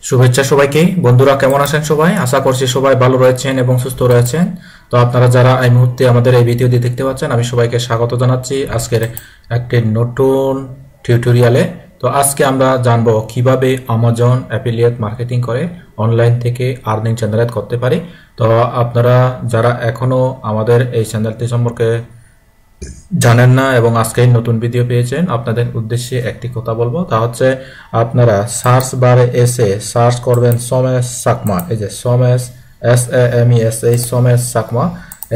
শুভেচ্ছা সবাইকে। বন্ধুরা কেমন আছেন সবাই? আশা করছি সবাই ভালো রয়েছেন এবং সুস্থ রয়েছেন। তো আপনারা যারা এই মুহূর্তে আমাদের এই ভিডিওটি দেখতে পাচ্ছেন, আমি সবাইকে স্বাগত জানাচ্ছি আজকের একটি নতুন টিউটোরিয়ালে। তো আজকে আমরা জানবো কিভাবে অ্যামাজন অ্যাফিলিয়েট মার্কেটিং করে অনলাইন থেকে আর্নিং জেনারেট করতে পারি। তো আপনারা যারা এখনো আমাদের এই চ্যানেলটি সম্পর্কে জানেন না এবং আজকেই নতুন ভিডিও পেয়েছেন, আপনাদের উদ্দেশ্যে একটি কথা বলবো, তা হচ্ছে আপনারা সার্চ বারে এসে সার্চ করবেন সোমেশ চাকমা। এই যে সোমেশ, SAMES, সোমেশ চাকমা,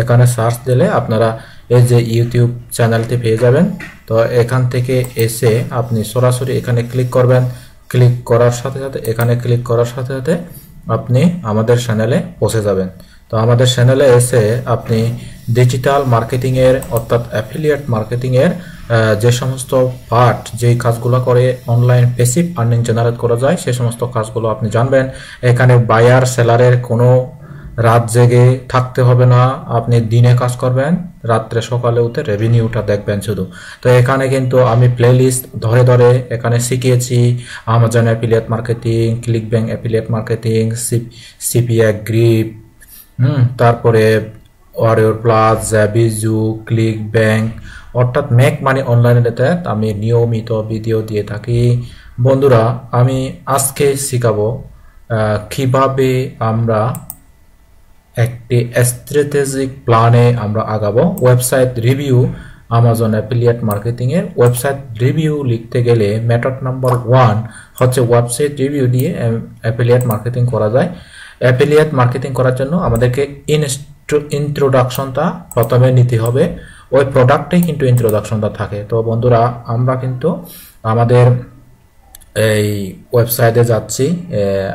এখানে সার্চ দিলে আপনারা এই যে ইউটিউব চ্যানেলটি পেয়ে যাবেন। তো এখান থেকে এসে আপনি সরাসরি এখানে ক্লিক করবেন। ক্লিক করার সাথে সাথে এখানে ক্লিক করার সাথে সাথে আপনি আমাদের চ্যানেলে পৌঁছে যাবেন। তো আমাদের চ্যানেলে এসে আপনি ডিজিটাল মার্কেটিং এর অর্থাৎ অ্যাফিলিয়েট মার্কেটিং এর যে সমস্ত পার্ট, যেই কাজগুলো করে অনলাইন প্যাসিভ আর্নিং জেনারেট করা যায়, সেই সমস্ত কাজগুলো আপনি জানবেন। এখানে বায়ার সেলারের কোনো রাত জেগে থাকতে হবে না, আপনি দিনে কাজ করবেন, রাত্রে সকালে উঠে রেভিনিউটা দেখবেন শুধু। তো এখানে কিন্তু আমি প্লেলিস্ট ধরে ধরে এখানে শিখিয়েছি Amazon affiliate marketing, ClickBank affiliate marketing, CPA grip, তারপরে ওয়ারিয়র প্লাস, জ্যাবিজু, ক্লিক ব্যাংক, অর্থাৎ মেক মানি অনলাইনেতে আমি নিয়মিত ভিডিও দিয়ে থাকি। বন্ধুরা, আমি আজকে শিখাবো কিভাবে আমরা একটি স্ট্র্যাটেজিক প্ল্যানে আমরা আগাবো। Website review, Amazon affiliate marketing এর ওয়েবসাইট রিভিউ লিখতে গেলে মেথড নাম্বার 1 হচ্ছে ওয়েবসাইট রিভিউ দিয়ে অ্যাফিলিয়েট মার্কেটিং করা যায়। অ্যাফিলিয়েট মার্কেটিং করার জন্য আমাদেরকে ইন্ট্রোডাকশনটা প্রথমে নিতে হবে। ওই প্রোডাক্টেই কিন্তু ইন্ট্রোডাকশনটা থাকে। তো বন্ধুরা, আমরা কিন্তু আমাদের এই ওয়েবসাইটে যাচ্ছি,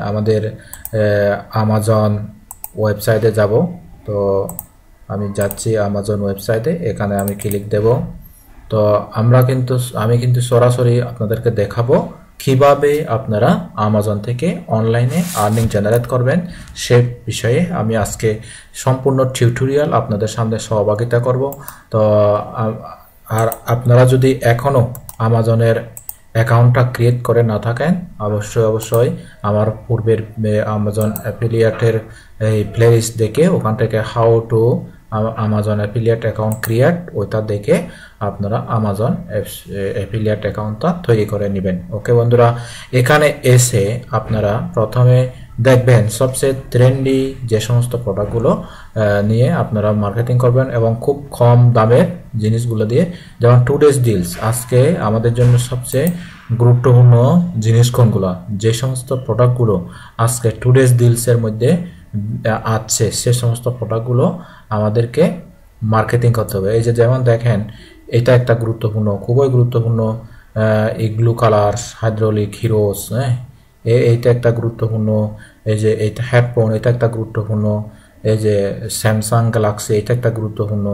আমাদের আমাজন ওয়েবসাইটে যাব। তো আমি যাচ্ছি আমাজন ওয়েবসাইটে, এখানে আমি ক্লিক দেব। তো আমি কিন্তু সরাসরি আপনাদেরকে দেখাবো কিভাবে আপনারা আমাজন থেকে অনলাইনে আর্নিং জেনারেট করবেন। সে বিষয়ে আমি আজকে সম্পূর্ণ টিউটোরিয়াল আপনাদের সামনে সহভাগিতা করব। তো আর আপনারা যদি এখনো আমাজনের অ্যাকাউন্টটা ক্রিয়েট করে না থাকেন, অবশ্যই আমার পূর্বের আমাজন অ্যাফিলিয়েটের এই প্লেলিস্ট দেখে ওখান থেকে how to Amazon affiliate account create, ওইটা দেখে আপনারা আমাজন অ্যাফিলিয়েট অ্যাকাউন্টটা তৈরি করে নেবেন। ওকে বন্ধুরা, এখানে এসে আপনারা প্রথমে দেখবেন সবচেয়ে ট্রেন্ডি যে সমস্ত প্রোডাক্টগুলো নিয়ে আপনারা মার্কেটিং করবেন এবং খুব কম দামের জিনিসগুলো দিয়ে, যেমন টুডেজ ডিলস। আজকে আমাদের জন্য সবচেয়ে গুরুত্বপূর্ণ জিনিস কোনগুলো, যে সমস্ত প্রোডাক্টগুলো আজকে টুডেজ ডিলসের মধ্যে আছে, সে সমস্ত প্রোডাক্টগুলো আমাদেরকে মার্কেটিং করতে হবে। এই যে যেমন দেখেন, এটা একটা গুরুত্বপূর্ণ, খুবই গুরুত্বপূর্ণ ইগলু কালার হাইড্রোলিক হিরোস, হ্যাঁ, এইটা একটা গুরুত্বপূর্ণ। এই যে এইটা হেডফোন, এটা একটা গুরুত্বপূর্ণ। এই যে স্যামসাং গ্যালাক্সি, এটা একটা গুরুত্বপূর্ণ।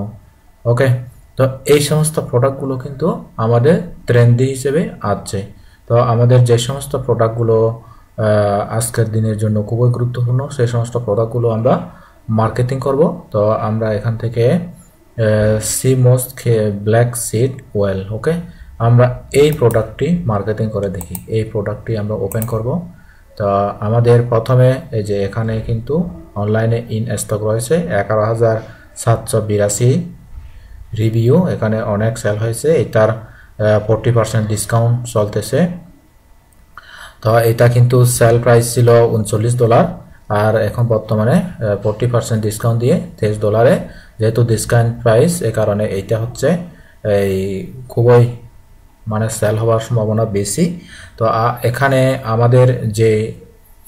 ওকে, তো এই সমস্ত প্রোডাক্টগুলো কিন্তু আমাদের ট্রেন্ডি হিসেবে আছে। তো আমাদের যে সমস্ত প্রোডাক্টগুলো আজকের দিনের জন্য খুবই গুরুত্বপূর্ণ, সেই সমস্ত প্রোডাক্টগুলো আমরা মার্কেটিং করব। তো আমরা এখান থেকে সিমোস ব্ল্যাক সিড ওয়েল, ওকে, আমরা এই প্রোডাক্টটি মার্কেটিং করে দেখি। এই প্রোডাক্টটি আমরা ওপেন করব। তো আমাদের প্রথমে এই যে এখানে কিন্তু অনলাইনে ইন স্টক রয়েছে 11,782 রিভিউ, এখানে অনেক সেল হয়েছে। এটার 40% ডিসকাউন্ট চলতেছে। তো এটা কিন্তু সেল প্রাইস ছিল $39, আর এখন বর্তমানে 40% ডিসকাউন্ট দিয়ে $23। যেহেতু ডিসকাউন্ট প্রাইস, এ কারণে এইটা হচ্ছে এই খুবই মানে সেল হওয়ার সম্ভাবনা বেশি। তো এখানে আমাদের যে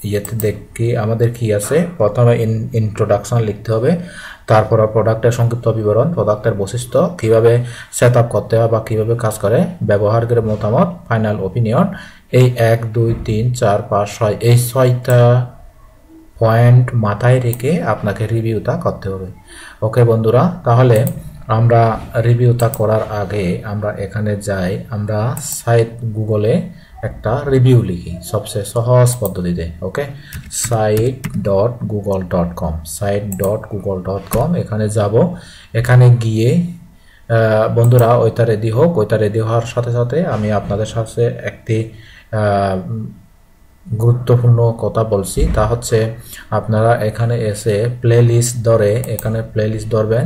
ইয়েতে দেখি আমাদের কি আছে, প্রথমে ইন্ট্রোডাকশন লিখতে হবে, তারপর প্রোডাক্টের সংক্ষিপ্ত বিবরণ, প্রোডাক্টের বৈশিষ্ট্য, কিভাবে সেট আপ করতে হয় বা কিভাবে কাজ করে, ব্যবহারকারীর মতামত, ফাইনাল ওপিনিয়ন। এই 1, 2, 3, 4, 5, 6 এই 6টা পয়েন্ট মাথায় রেখে আপনাকে রিভিউটা করতে হবে। ওকে বন্ধুরা, তাহলে আমরা রিভিউটা করার আগে আমরা এখানে যাই, আমরা সাইট গুগলে একটা রিভিউ লিখি সবচেয়ে সহজ পদ্ধতিতে। ওকে, site.google.com, site.google.com, এখানে যাব। এখানে গিয়ে বন্ধুরা ওইটা রেডি হোক। ওইটা রেডি হওয়ার সাথে সাথে আমি আপনাদের সাথে একটি গুরুত্বপূর্ণ কথা বলছি, তা হচ্ছে আপনারা এখানে এসে প্লেলিস্ট ধরে এখানে প্লেলিস্ট ধরবেন।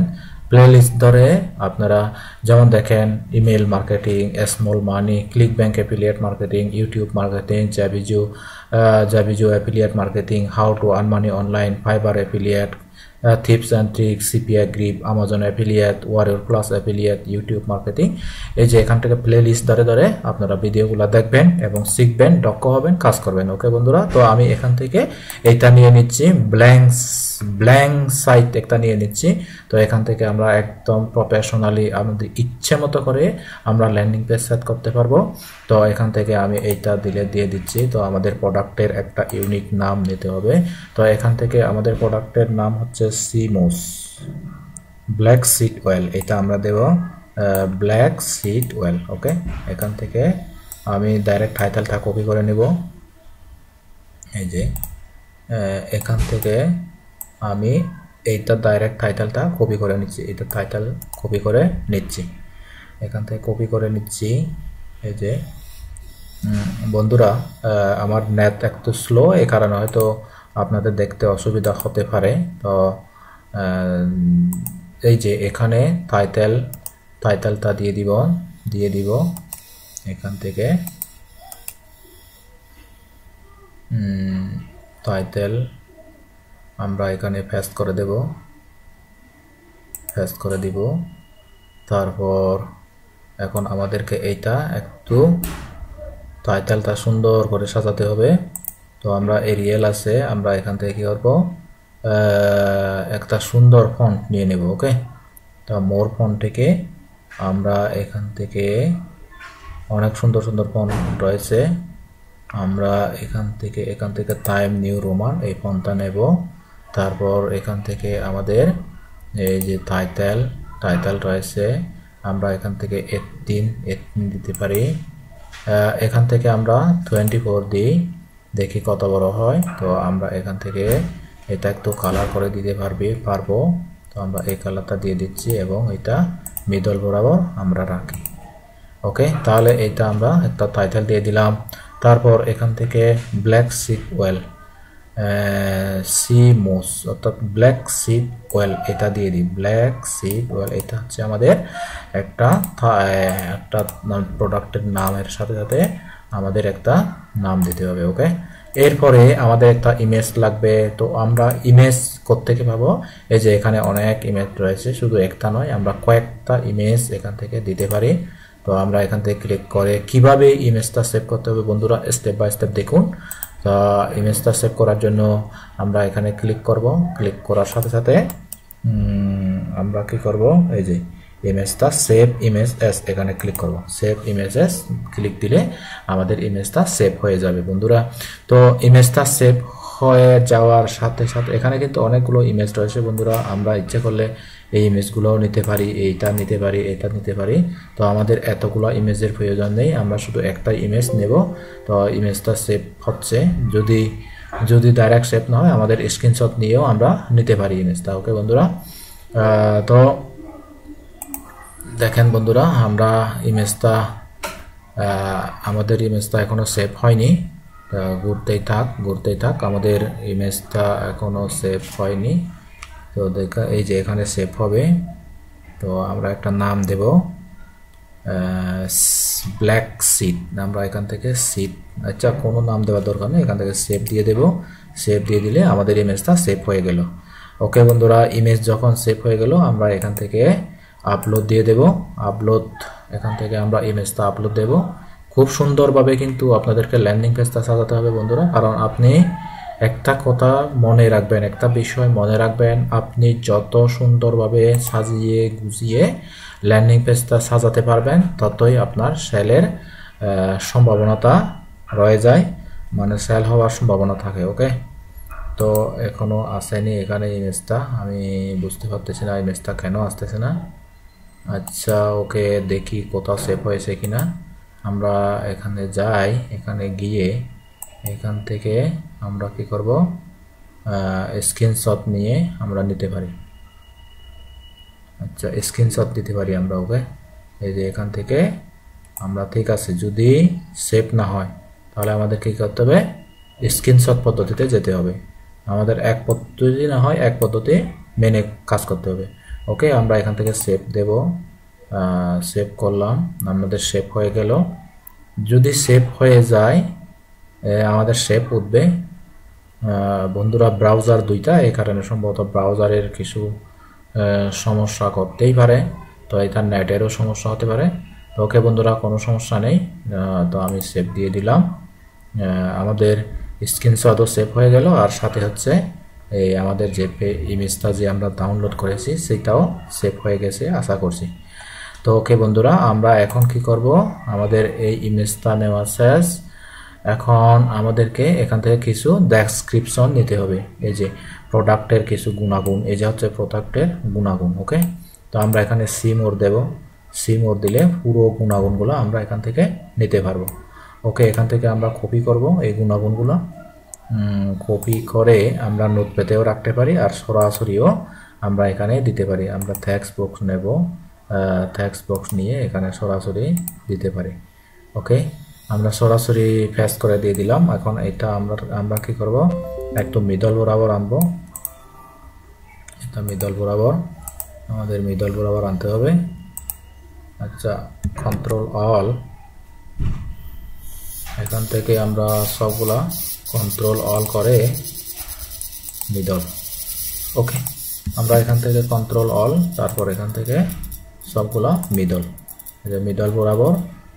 প্লেলিস্ট ধরে আপনারা যেমন দেখেন email marketing, small money, ClickBank affiliate marketing, YouTube marketing, জাবিজু affiliate marketing, how to earn money online, Fiverr affiliate, tips and tricks, CPI grip, Amazon affiliate, Warrior Plus affiliate, YouTube marketing. এই যে এখান থেকে play list ধরে ধরে আপনারা ভিডিওগুলো দেখবেন এবং শিখবেন, দক্ষ হবেন, কাজ করবেন। ওকে বন্ধুরা, তো আমি এখান থেকে এইটা নিয়ে নিচ্ছি, ব্ল্যাঙ্ক সাইট একটা নিয়ে নিচ্ছি। তো এখান থেকে আমরা একদম প্রফেশনালি আমাদের ইচ্ছে মতো করে আমরা ল্যান্ডিং পেজ সেট করতে পারবো। তো এখান থেকে আমি এইটা দিয়ে দিচ্ছি। তো আমাদের প্রোডাক্টের একটা ইউনিক নাম নিতে হবে। তো এখান থেকে আমাদের প্রোডাক্টের নাম হচ্ছে সিমোস ব্ল্যাক সিড অয়েল, এটা আমরা দেব ব্ল্যাক সিড অয়েল। ওকে, এখান থেকে আমি ডাইরেক্ট টাইটেলটা কপি করে নেব। এই যে এখান থেকে আমি এইটা ডাইরেক্ট টাইটেলটা কপি করে নিচ্ছি, এটা টাইটেল কপি করে নিচ্ছি, এখান থেকে কপি করে নিচ্ছি। এই যে বন্ধুরা, আমার নেট একটু স্লো, এই কারণে হয়তো আপনাদের দেখতে অসুবিধা হতে পারে। তো এই যে এখানে টাইটেলটা দিয়ে দিব এখান থেকে টাইটেল আমরা এখানে পেস্ট করে দিব। তারপর এখন আমাদেরকে এইটা একটু টাইটেলটা সুন্দর করে সাজাতে হবে। তো আমরা এরিয়াল আছে, আমরা এখান থেকে কি করব, একটা সুন্দর ফন্ট নিয়ে নেব। ওকে, তো মোর ফন্ট থেকে আমরা এখান থেকে অনেক সুন্দর সুন্দর ফন্ট রয়েছে, আমরা এখান থেকে টাইম নিউ রোমান এই ফন্টটা নেব। তারপর এখান থেকে আমাদের এই যে টাইটেল রয়েছে, আমরা এখান থেকে 18 দিতে পারি। এখান থেকে আমরা 24 দিই, দেখি কত বড় হয়। তো আমরা এখান থেকে এটা একটু কালার করে দিতে পারবো। তো আমরা এই কালারটা দিয়ে দিচ্ছি এবং এটা মিডল বরাবর আমরা রাখি। ওকে, তাহলে এইটা আমরা একটা টাইটেল দিয়ে দিলাম। তারপর এখান থেকে ব্ল্যাক সিড অয়েল, সিমোস অর্থাৎ ব্ল্যাক সিড অয়েল এটা দিয়ে দিই, ব্ল্যাক সিড অয়েল। এটা হচ্ছে আমাদের একটা প্রোডাক্টের নামের সাথে সাথে আমাদের একটা নাম দিতে হবে। ওকে, এরপরে আমাদের একটা ইমেজ লাগবে। তো আমরা ইমেজ কোত্থেকে পাবো, এই যে এখানে অনেক ইমেজ রয়েছে, শুধু একটা নয়, আমরা কয়েকটা ইমেজ এখান থেকে দিতে পারি। তো আমরা এখান থেকে ক্লিক করে কিভাবে ইমেজটা সেভ করতে হবে বন্ধুরা স্টেপ বাই স্টেপ দেখুন। তো ইমেজটা সেভ করার জন্য আমরা এখানে ক্লিক করব, ক্লিক করার সাথে সাথে আমরা কি করব, এই যে ইমেজটা সেভ ইমেজ এস, এখানে ক্লিক করব, সেভ ইমেজ এস ক্লিক দিলে আমাদের ইমেজটা সেভ হয়ে যাবে বন্ধুরা। তো ইমেজটা সেভ হয়ে যাওয়ার সাথে সাথে এখানে কিন্তু অনেকগুলো ইমেজ রয়েছে বন্ধুরা, আমরা ইচ্ছে করলে এই ইমেজগুলোও নিতে পারি, এইটা নিতে পারি, এটা নিতে পারি। তো আমাদের এতগুলো ইমেজের প্রয়োজন নেই, আমরা শুধু একটা ইমেজ নেব। তো ইমেজটা সেভ হচ্ছে, যদি ডাইরেক্ট সেভ না হয় আমাদের স্ক্রিনশট নিয়েও আমরা নিতে পারি ইমেজটা। ওকে বন্ধুরা, তো দেখেন বন্ধুরা, আমরা আমাদের ইমেজটা এখনো সেভ হয়নি, ঘুরতেই থাক, আমাদের ইমেজটা এখনো সেভ হয়নি। তো দেখা এই যে এখানে সেভ হবে। তো আমরা একটা নাম দেব ব্ল্যাক সিড, আমরা এখান থেকে সিড, আচ্ছা কোনো নাম দেওয়ার দরকার নেই, এখান থেকে সেভ দিয়ে দেব। সেভ দিয়ে দিলে আমাদের ইমেজটা সেভ হয়ে গেল। ওকে বন্ধুরা, ইমেজ যখন সেভ হয়ে গেল আমরা এখান থেকে আপলোড দিয়ে দেব। এখান থেকে আমরা ইমেজটা আপলোড দেব। খুব সুন্দরভাবে কিন্তু আপনাদেরকে ল্যান্ডিং পেজটা সাজাতে হবে বন্ধুরা, কারণ আপনি একটা কথা মনে রাখবেন, একটা বিষয় মনে রাখবেন, আপনি যত সুন্দরভাবে সাজিয়ে গুছিয়ে ল্যান্ডিং পেজটা সাজাতে পারবেন ততই আপনার সেলের সম্ভাবনাটা রয়ে যায়, মানে সেল হওয়ার সম্ভাবনা থাকে। ওকে, তো এখনো আসেনি এখানে ইমেজটা, আমি বুঝতে পারতেছি না ইমেজটা কেন আসতেছে না। আচ্ছা ওকে, দেখি কোথাও সেভ হয়েছে কিনা। আমরা এখানে যাই, এখানে গিয়ে এখান থেকে আমরা কি করব, স্ক্রিনশট নিয়ে আমরা নিতে পারি। আচ্ছা স্ক্রিনশট দিতে পারি আমরা। ওকে, এই যে এখান থেকে আমরা, ঠিক আছে, যদি সেভ না হয় তাহলে আমাদের কি করতে হবে, স্ক্রিনশট পদ্ধতিতে যেতে হবে। আমাদের এক পদ্ধতি না হয় এক পদ্ধতি মেনে কাজ করতে হবে। ওকে, আমরা এখান থেকে সেভ দেব, সেভ করলাম, আমাদের সেভ হয়ে গেল। যদি সেভ হয়ে যায় আমাদের সেভ উঠবে। বন্ধুরা ব্রাউজার দুইটা, এই কারণে সম্ভবত ব্রাউজারের কিছু সমস্যা করতেই পারে, তো এটা নেটেরও সমস্যা হতে পারে। তো ওকে বন্ধুরা, কোনো সমস্যা নেই। তো আমি সেভ দিয়ে দিলাম, আমাদের স্ক্রিনশটও সেভ হয়ে গেল, আর সাথে হচ্ছে এই আমাদের যে ইমেজটা যে আমরা ডাউনলোড করেছি সেটাও সেভ হয়ে গেছে আশা করছি। তো ওকে বন্ধুরা, আমরা এখন কি করব, আমাদের এই ইমেজটা নেওয়া শেষ। এখন আমাদেরকে এখান থেকে কিছু ডেসক্রিপশন নিতে হবে, এই যে প্রোডাক্টের কিছু গুণাগুণ, এই যে হচ্ছে প্রোডাক্টের গুণাগুণ। ওকে, তো আমরা এখানে সি মোর দেব, সি মোর দিলে পুরো গুণাগুণগুলো আমরা এখান থেকে নিতে পারবো। ওকে, এখান থেকে আমরা কপি করব এই গুণাগুণগুলো, কপি করে আমরা নোটপ্যাডেও রাখতে পারি, আর সরাসরিও আমরা এখানে দিতে পারি। আমরা টেক্সট বক্স নেব, টেক্সট বক্স নিয়ে এখানে সরাসরি দিতে পারি। ওকে, আমরা সরাসরি পেস্ট করে দিয়ে দিলাম। এখন এটা আমরা কি করব, একটু মিডল বরাবর আনবো, এটা মিডল বরাবর, আমাদের মিডল বরাবর আনতে হবে। আচ্ছা, কন্ট্রোল অল, এখান থেকে আমরা সবগুলা কন্ট্রোল অল করে মিডল। ওকে, আমরা এখান থেকে কন্ট্রোল অল, তারপর এখান থেকে সবগুলা মিডল, এই যে মিডল বরাবর।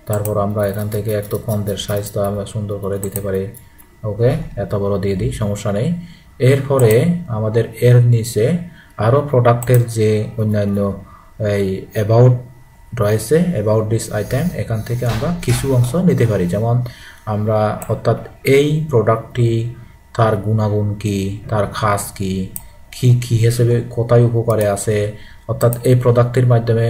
তারপর আমরা এখান থেকে একটু ফন্টের সাইজটা আমরা সুন্দর করে দিতে পারি। ওকে, এত বড় দিয়ে দিই, সমস্যা নেই। এরপরে আমাদের এর নিচে আরও প্রোডাক্টের যে অন্যান্য এই অ্যাবাউট রয়েছে, অ্যাবাউট দিস আইটেম, এখান থেকে আমরা কিছু অংশ নিতে পারি। যেমন আমরা অর্থাৎ এই প্রোডাক্টটি, তার গুণাগুণ কি, তার খাস কি, কি হিসেবে কোথায় উপকারে আছে, অর্থাৎ এই প্রোডাক্টের মাধ্যমে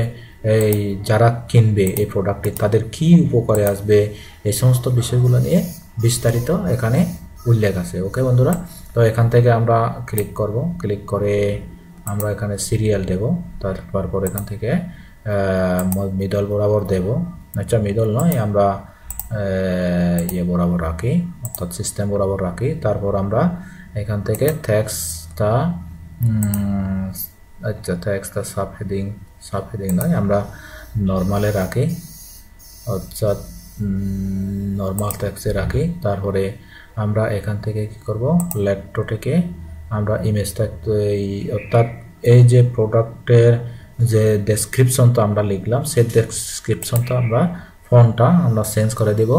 এই যারা কিনবে এই প্রোডাক্টটি তাদের কি উপকারে আসবে, এই সমস্ত বিষয়গুলো নিয়ে বিস্তারিত এখানে উল্লেখ আছে। ওকে বন্ধুরা, তো এখান থেকে আমরা ক্লিক করব, ক্লিক করে আমরা এখানে সিরিয়াল দেব, তারপর এখান থেকে মিডল বরাবর দেব। আচ্ছা, মিডল নয়, আমরা ইয়ে বরাবর রাখি, অর্থাৎ সিস্টেম বরাবর রাখি। তারপর আমরা এখান থেকে টেক্সটটা, আচ্ছা টেক্সটটা সাবহেডিং নয়, আমরা নর্মালে রাখি, অর্থাৎ নর্মাল টেক্সটে রাখি। তারপরে আমরা এখান থেকে কি করব, লেফট থেকে আমরা ইমেজটা, অর্থাৎ এই যে প্রোডাক্টের যে ডেসক্রিপশনটা আমরা লিখলাম, সেই ডেসক্রিপশনটা আমরা ফন্টটা আমরা চেঞ্জ করে দিব,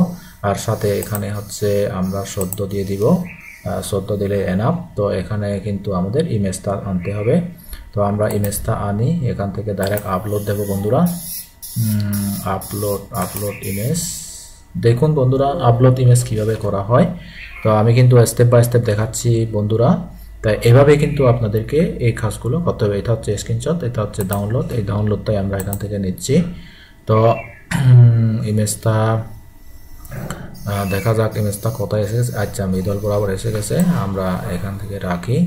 আর সাথে এখানে হচ্ছে আমরা 14 দিয়ে দিব, 14 দিলে এনাফ। তো এখানে কিন্তু আমাদের ইমেজটা আনতে হবে, তো আমরা ইমেজটা আনি, এখান থেকে ডাইরেক্ট আপলোড দেব বন্ধুরা। আপলোড ইমেজ, দেখুন বন্ধুরা আপলোড ইমেজ কিভাবে করা হয়। তো আমি কিন্তু স্টেপ বাই স্টেপ দেখাচ্ছি বন্ধুরা, তাই এভাবে কিন্তু আপনাদেরকে এই কাজগুলো করতে হবে। এটা হচ্ছে স্ক্রিনশট, এটা হচ্ছে ডাউনলোড, এই ডাউনলোডটাই আমরা এখান থেকে নিচ্ছি। তো ইমেজটা দেখা যাক ইমেজটা কোথায় এসে গেছে। আচ্ছা, মিডল বরাবর এসে গেছে, আমরা এখান থেকে রাখি,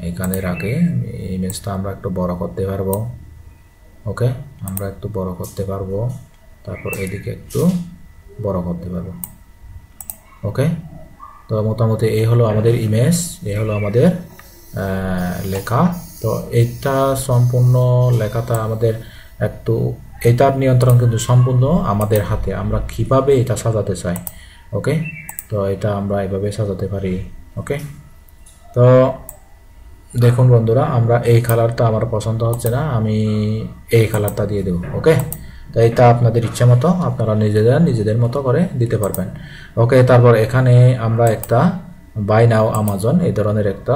এখানে রাখি। ইমেজটা আমরা একটু বড় করতে পারবো। ওকে, আমরা একটু বড় করতে পারবো, তারপর এদিকে একটু বড় করতে পারবো। ওকে, তো মোটামুটি এই হলো আমাদের ইমেজ, এই হলো আমাদের লেখা। তো এটা সম্পূর্ণ লেখাটা আমাদের একটু, এটার নিয়ন্ত্রণ কিন্তু সম্পূর্ণ আমাদের হাতে, আমরা কিভাবে এটা সাজাতে চাই। ওকে, তো এটা আমরা এভাবে সাজাতে পারি। ওকে, তো দেখুন বন্ধুরা, আমরা এই কালারটা আমার পছন্দ হচ্ছে না, আমি এই কালারটা দিয়ে দেব। ওকে, তো এটা আপনাদের ইচ্ছা মতো আপনারা নিজেদের মতো করে দিতে পারবেন। ওকে, তারপর এখানে আমরা একটা বাই নাও আমাজন এই ধরনের একটা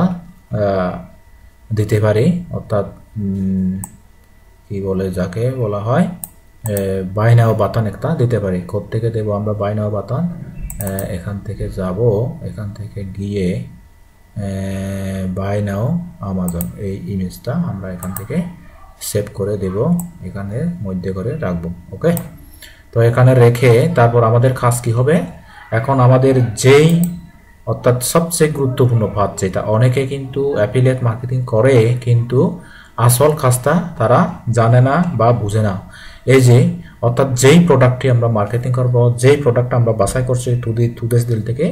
দিতে পারি, অর্থাৎ কি বলে যাকে বলা হয় বাই নাও বাটন একটা দিতে পারি। কোড থেকে দেব আমরা বাই নাও বাটন, এখান থেকে যাব, এখান থেকে গিয়ে বাই নাও আমাজন এই ইমেজটা আমরা এখান থেকে সেভ করে দেব, এখানে মধ্যে করে রাখবো। ওকে, তো এখানে রেখে তারপর আমাদের কাজ কি হবে, এখন আমাদের যেই অর্থাৎ সবচেয়ে গুরুত্বপূর্ণ পার্ট, যেটা অনেকে কিন্তু অ্যাফিলিয়েট মার্কেটিং করে কিন্তু আসল কাজটা তারা জানে না বা বুঝে না। এই যে অর্থাৎ যেই প্রোডাক্টটি আমরা মার্কেটিং করব, যেই প্রোডাক্ট আমরা বাছাই করছি টুডেস ডিল থেকে,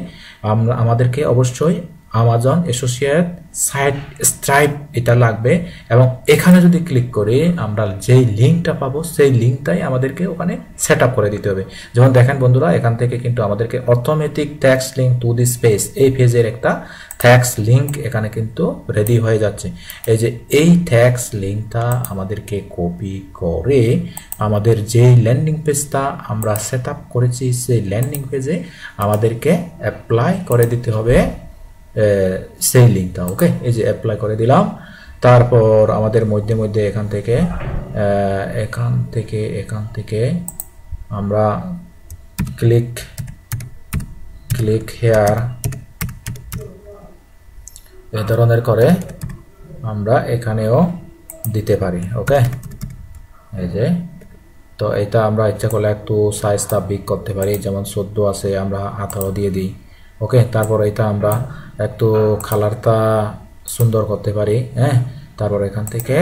আমাদেরকে অবশ্যই আমাজন অ্যাসোসিয়েট সাইট স্ট্রাইপ এটা লাগবে। এবং এখানে যদি ক্লিক করি আমরা যেই লিঙ্কটা পাবো সেই লিঙ্কটাই আমাদেরকে ওখানে সেট আপ করে দিতে হবে। যেমন দেখেন বন্ধুরা, এখান থেকে কিন্তু আমাদেরকে automatic tax link to this page, এই পেজের একটা ট্যাক্স লিঙ্ক এখানে কিন্তু রেডি হয়ে যাচ্ছে। এই যে এই ট্যাক্স লিঙ্কটা আমাদেরকে কপি করে আমাদের যেই ল্যান্ডিং পেজটা আমরা সেট আপ করেছি সেই ল্যান্ডিং পেজে আমাদেরকে অ্যাপ্লাই করে দিতে হবে সেই লিঙ্কটা। ওকে, এই যে অ্যাপ্লাই করে দিলাম। তারপর আমাদের মধ্যে এখান থেকে আমরা ক্লিক হেয়ার এই ধরনের করে আমরা এখানেও দিতে পারি। ওকে, এই যে তো এটা আমরা ইচ্ছা করলে একটু সাইজটা বিগ করতে পারি, যেমন 14 আছে আমরা 18 দিয়ে দিই। ওকে, তারপর এটা আমরা একটু কালারটা সুন্দর করতে পারি। হ্যাঁ, তারপর এখান থেকে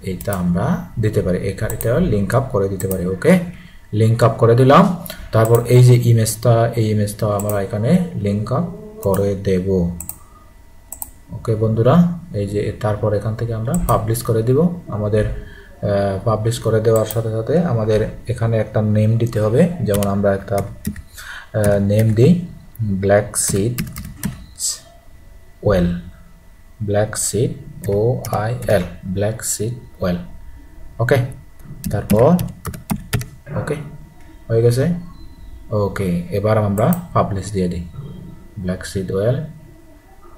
এইটা আমরা দিতে পারি, এটা লিঙ্ক আপ করে দিতে পারি। ওকে, লিঙ্ক আপ করে দিলাম। তারপর এই যে ইমেজটা আমরা এখানে লিঙ্ক আপ করে দেব। ওকে বন্ধুরা, এই যে তারপর এখান থেকে আমরা পাবলিশ করে দিব। আমাদের পাবলিশ করে দেওয়ার সাথে সাথে আমাদের এখানে একটা নেম দিতে হবে। যেমন আমরা একটা নেম দিই black seed oil, black seed OIL, black seed oil. Okay, তারপর ওকে হয়ে গেছে। ওকে, এবার আমরা পাবলিশ দিয়ে দিই ব্ল্যাক সিড ওয়েল।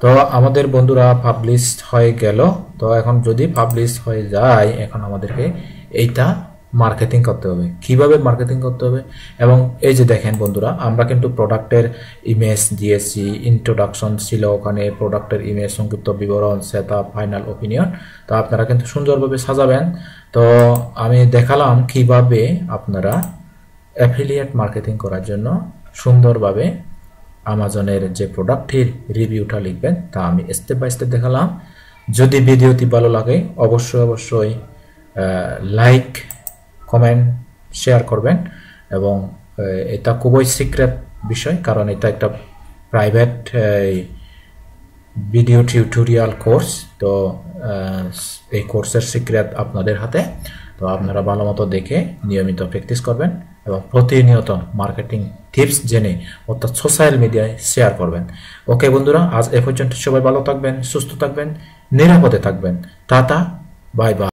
তো আমাদের বন্ধুরা পাবলিশ হয়ে গেল। তো এখন যদি পাবলিশ হয়ে যায়, এখন আমাদেরকে এইটা মার্কেটিং করতে হবে। কিভাবে মার্কেটিং করতে হবে? এবং এই যে দেখেন বন্ধুরা, আমরা কিন্তু প্রোডাক্টের ইমেজ দিয়েছি, ইন্ট্রোডাকশন ছিল ওখানে, প্রোডাক্টের ইমেজ, সংক্ষিপ্ত বিবরণ, সেটআপ, ফাইনাল অপিনিয়ন। তো আপনারা কিন্তু সুন্দরভাবে সাজাবেন। তো আমি দেখালাম কিভাবে আপনারা অ্যাফিলিয়েট মার্কেটিং করার জন্য সুন্দরভাবে আমাজনের যে প্রোডাক্টের রিভিউটা লিখবেন তা আমি স্টেপ বাই স্টেপ দেখালাম। যদি ভিডিওটি ভালো লাগে অবশ্যই লাইক, কমেন্ট, শেয়ার করবেন। এবং এটা খুবই সিক্রেট বিষয়, কারণ এটা একটা প্রাইভেট ভিডিও টিউটোরিয়াল কোর্স। তো এই কোর্সের সিক্রেট আপনাদের হাতে। তো আপনারা ভালো মতো দেখে নিয়মিত প্র্যাকটিস করবেন এবং প্রতিনিয়ত মার্কেটিং টিপস জেনে অর্থাৎ সোশ্যাল মিডিয়ায় শেয়ার করবেন। ওকে বন্ধুরা, আজ এ পর্যন্ত। সবাই ভালো থাকবেন, সুস্থ থাকবেন, নিরাপদে থাকবেন। Tata, bye bye.